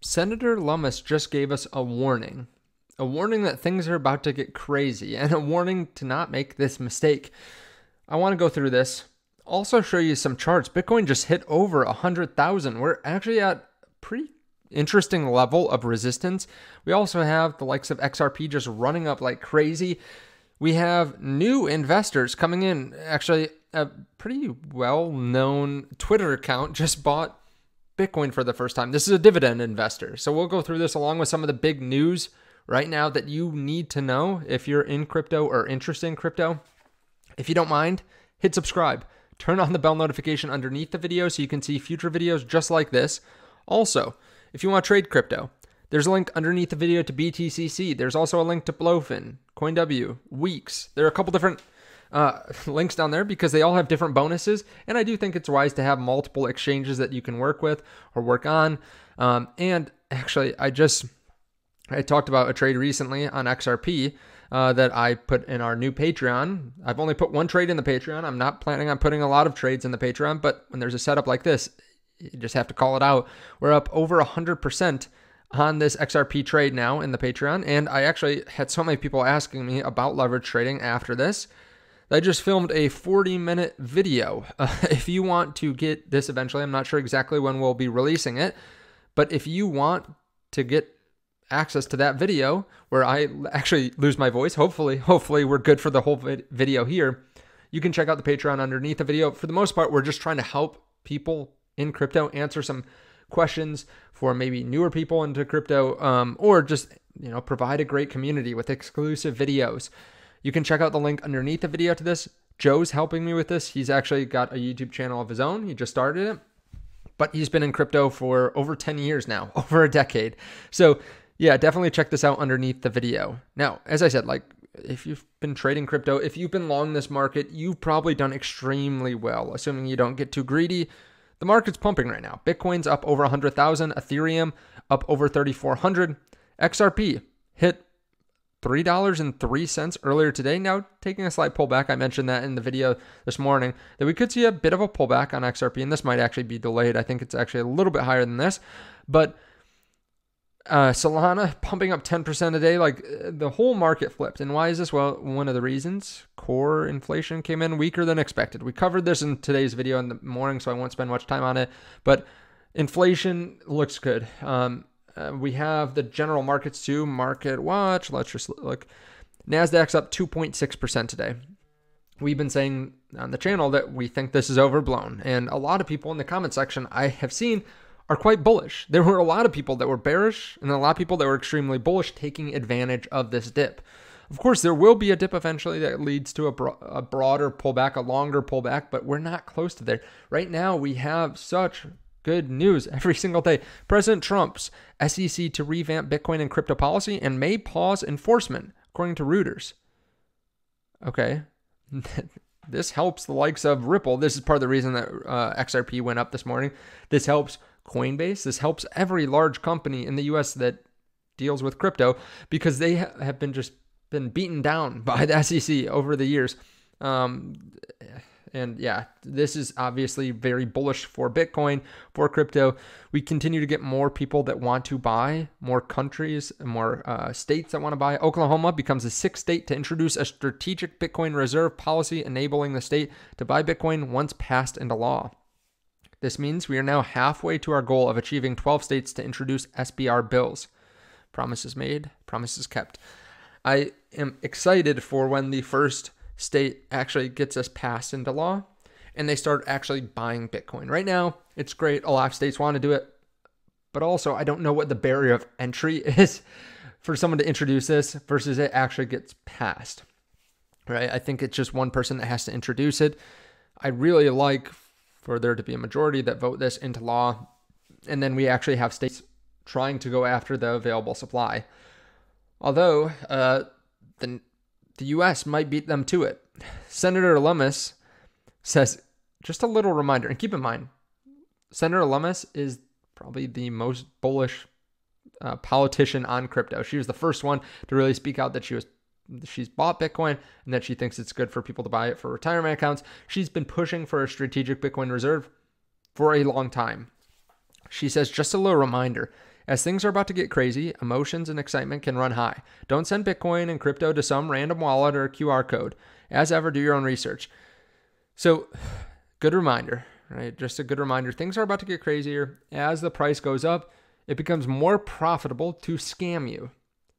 Senator Lummis just gave us a warning that things are about to get crazy, and a warning to not make this mistake. I want to go through this. Also show you some charts. Bitcoin just hit over 100,000. We're actually at a pretty interesting level of resistance. We also have the likes of XRP just running up like crazy. We have new investors coming in. Actually, a pretty well-known Twitter account just bought Bitcoin for the first time. This is a dividend investor. So we'll go through this along with some of the big news right now that you need to know if you're in crypto or interested in crypto. If you don't mind, hit subscribe. Turn on the bell notification underneath the video so you can see future videos just like this. Also, if you want to trade crypto, there's a link underneath the video to BTCC. There's also a link to Blofin, CoinW, WEEX. There are a couple different links down there because they all have different bonuses. And I do think it's wise to have multiple exchanges that you can work with or work on. And actually, I talked about a trade recently on XRP that I put in our new Patreon. I've only put one trade in the Patreon. I'm not planning on putting a lot of trades in the Patreon, but when there's a setup like this, you just have to call it out. We're up over 100% on this XRP trade now in the Patreon. And I actually had so many people asking me about leverage trading after this. I just filmed a 40-minute video. If you want to get this eventually, I'm not sure exactly when we'll be releasing it, but if you want to get access to that video where I actually lose my voice, hopefully we're good for the whole video here, you can check out the Patreon underneath the video. For the most part, we're just trying to help people in crypto answer some questions for maybe newer people into crypto, or just, provide a great community with exclusive videos. You can check out the link underneath the video to this. Joe's helping me with this. He's actually got a YouTube channel of his own. He just started it, but he's been in crypto for over 10 years now, over a decade. So yeah, definitely check this out underneath the video. Now, as I said, if you've been trading crypto, if you've been long this market, you've probably done extremely well, assuming you don't get too greedy. The market's pumping right now. Bitcoin's up over 100,000, Ethereum up over 3,400. XRP hit $3.03 earlier today. Now taking a slight pullback. I mentioned that in the video this morning that we could see a bit of a pullback on XRP, and this might actually be delayed. I think it's actually a little bit higher than this, but Solana pumping up 10% a day. The whole market flipped. And why is this? Well, one of the reasons, core inflation came in weaker than expected. We covered this in today's video in the morning, so I won't spend much time on it, but inflation looks good. We have the general markets too. Market watch. Let's just look. NASDAQ's up 2.6% today. We've been saying on the channel that we think this is overblown. And a lot of people in the comment section I have seen are quite bullish. There were a lot of people that were bearish and a lot of people that were extremely bullish taking advantage of this dip. Of course, there will be a dip eventually that leads to a broader pullback, a longer pullback, but we're not close to there. Right now, we have such good news every single day. President Trump's SEC to revamp Bitcoin and crypto policy and may pause enforcement, according to Reuters. Okay. This helps the likes of Ripple. This is part of the reason that XRP went up this morning. This helps Coinbase. This helps every large company in the US that deals with crypto because they have been beaten down by the SEC over the years. And yeah, this is obviously very bullish for Bitcoin, for crypto. We continue to get more people that want to buy, more countries, more states that want to buy. Oklahoma becomes the 6th state to introduce a strategic Bitcoin reserve policy, enabling the state to buy Bitcoin once passed into law. This means we are now halfway to our goal of achieving 12 states to introduce SBR bills. Promises made, promises kept. I am excited for when the first state actually gets us passed into law and they start actually buying Bitcoin. Right now, it's great. A lot of states want to do it, but also I don't know what the barrier of entry is for someone to introduce this versus it actually gets passed, right? I think it's just one person that has to introduce it. I really like for there to be a majority that vote this into law, and then we actually have states trying to go after the available supply. Although the U.S. might beat them to it. Senator Lummis says, just a little reminder, and keep in mind, Senator Lummis is probably the most bullish politician on crypto. She was the first one to really speak out that she's bought Bitcoin and that she thinks it's good for people to buy it for retirement accounts. She's been pushing for a strategic Bitcoin reserve for a long time. She says, just a little reminder, As things are about to get crazy, emotions and excitement can run high. Don't send Bitcoin and crypto to some random wallet or QR code. As ever, do your own research. So, good reminder, right? Just a good reminder. Things are about to get crazier. As the price goes up, it becomes more profitable to scam you.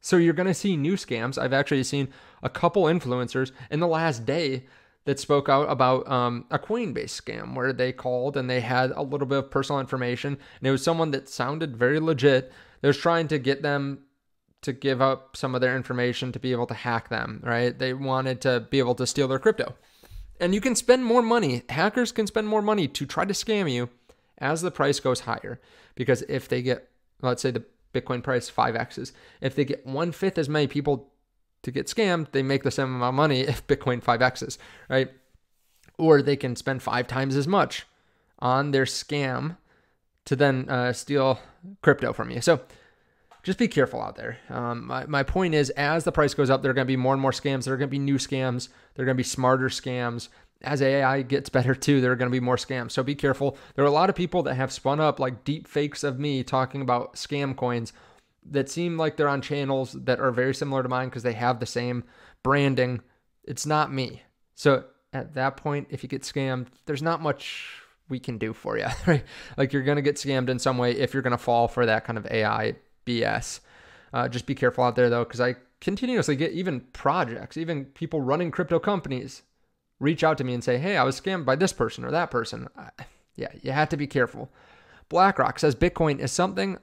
So you're going to see new scams. I've actually seen a couple influencers in the last day that spoke out about a Coinbase scam where they called and they had a little bit of personal information. And it was someone that sounded very legit. They was trying to get them to give up some of their information to be able to hack them, right? They wanted to be able to steal their crypto. And you can spend more money. Hackers can spend more money to try to scam you as the price goes higher. Because if they get, let's say the Bitcoin price 5x's, if they get 1/5 as many people to get scammed, they make the same amount of money if Bitcoin 5x's, right? Or they can spend 5 times as much on their scam to then steal crypto from you. So just be careful out there. My point is, as the price goes up, there are going to be more and more scams. There are going to be new scams. There are going to be smarter scams. As AI gets better too, there are going to be more scams. So be careful. There are a lot of people that have spun up like deep fakes of me talking about scam coins that seem like they're on channels that are very similar to mine because they have the same branding. It's not me. So at that point, if you get scammed, there's not much we can do for you, right? Like you're going to get scammed in some way if you're going to fall for that kind of AI BS. Just be careful out there though, because I continuously get even projects, even people running crypto companies reach out to me and say, hey, I was scammed by this person or that person. Yeah, you have to be careful. Blackrock says Bitcoin is something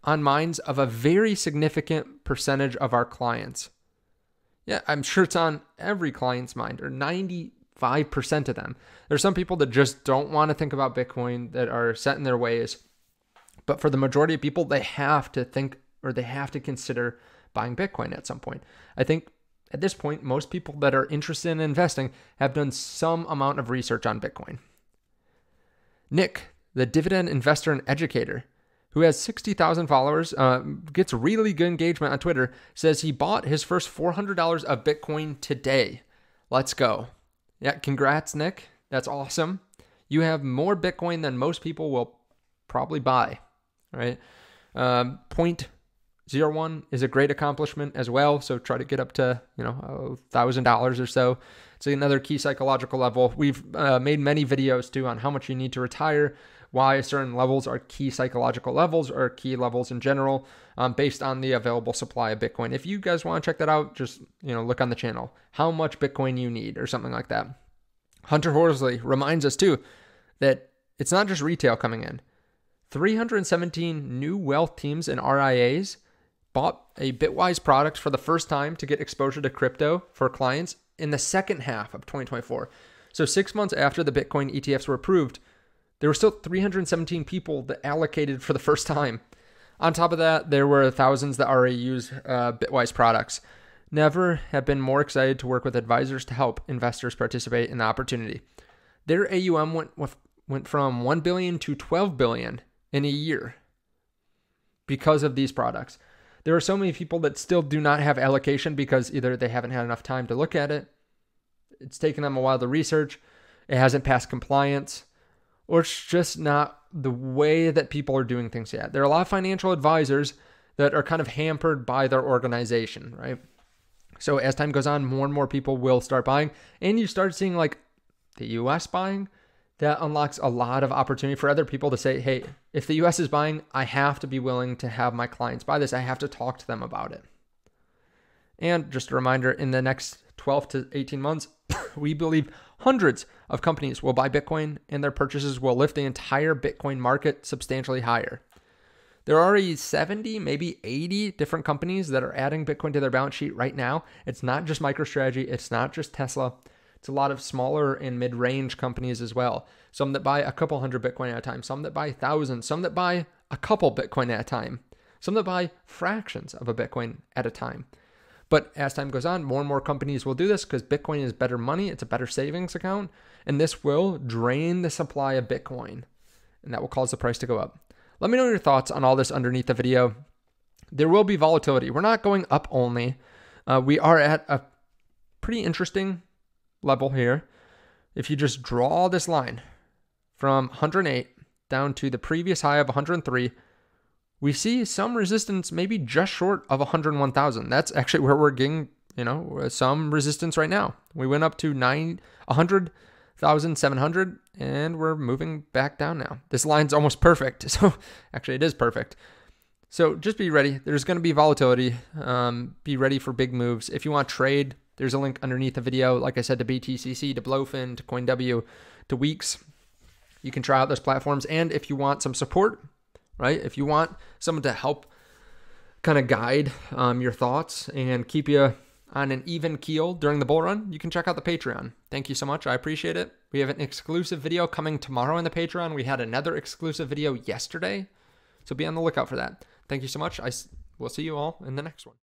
on minds of a very significant percentage of our clients. Yeah, I'm sure it's on every client's mind, or 95% of them. There's some people that just don't want to think about Bitcoin, that are set in their ways. But for the majority of people, they have to think, or they have to consider buying Bitcoin at some point. I think at this point, most people that are interested in investing have done some amount of research on Bitcoin. Nick, the Dividend investor and educator, who has 60,000 followers, gets really good engagement on Twitter, says he bought his first $400 of Bitcoin today. Let's go. Yeah, congrats, Nick. That's awesome. You have more Bitcoin than most people will probably buy, right? 0.01 is a great accomplishment as well. So try to get up to, $1,000 or so. It's another key psychological level. We've made many videos too on how much you need to retire, why certain levels are key psychological levels or key levels in general, based on the available supply of Bitcoin. If you guys want to check that out, just look on the channel, how much Bitcoin you need or something like that. Hunter Horsley reminds us too that it's not just retail coming in. 317 new wealth teams and RIAs bought a Bitwise product for the first time to get exposure to crypto for clients in the second half of 2024. So 6 months after the Bitcoin ETFs were approved, there were still 317 people that allocated for the first time. On top of that, there were thousands that already use Bitwise products. Never have been more excited to work with advisors to help investors participate in the opportunity. Their AUM went from 1 billion to 12 billion in a year because of these products. There are so many people that still do not have allocation because either they haven't had enough time to look at it, it's taken them a while to research, it hasn't passed compliance, or it's just not the way that people are doing things yet. There are a lot of financial advisors that are kind of hampered by their organization, right? So as time goes on, more and more people will start buying, and you start seeing like the US buying. That unlocks a lot of opportunity for other people to say, hey, if the US is buying, I have to be willing to have my clients buy this. I have to talk to them about it. And just a reminder, in the next 12 to 18 months, we believe hundreds of companies will buy Bitcoin and their purchases will lift the entire Bitcoin market substantially higher. There are already 70, maybe 80 different companies that are adding Bitcoin to their balance sheet right now. It's not just MicroStrategy. It's not just Tesla. It's a lot of smaller and mid-range companies as well. Some that buy a couple hundred Bitcoin at a time, some that buy thousands, some that buy a couple Bitcoin at a time, some that buy fractions of a Bitcoin at a time. But as time goes on, more and more companies will do this because Bitcoin is better money. It's a better savings account. And this will drain the supply of Bitcoin. And that will cause the price to go up. Let me know your thoughts on all this underneath the video. There will be volatility. We're not going up only. We are at a pretty interesting level here. If you just draw this line from 108 down to the previous high of 103, we see some resistance maybe just short of 101,000. That's actually where we're getting, some resistance right now. We went up to 100,700 and we're moving back down now. This line's almost perfect. So actually it is perfect. So just be ready. There's going to be volatility. Be ready for big moves. If you want to trade, there's a link underneath the video. Like I said, to BTCC, to Blofin, to CoinW, to WEEX. You can try out those platforms. And if you want some support, right? If you want someone to help kind of guide your thoughts and keep you on an even keel during the bull run, you can check out the Patreon. Thank you so much. I appreciate it. We have an exclusive video coming tomorrow in the Patreon. We had another exclusive video yesterday. So be on the lookout for that. Thank you so much. We'll see you all in the next one.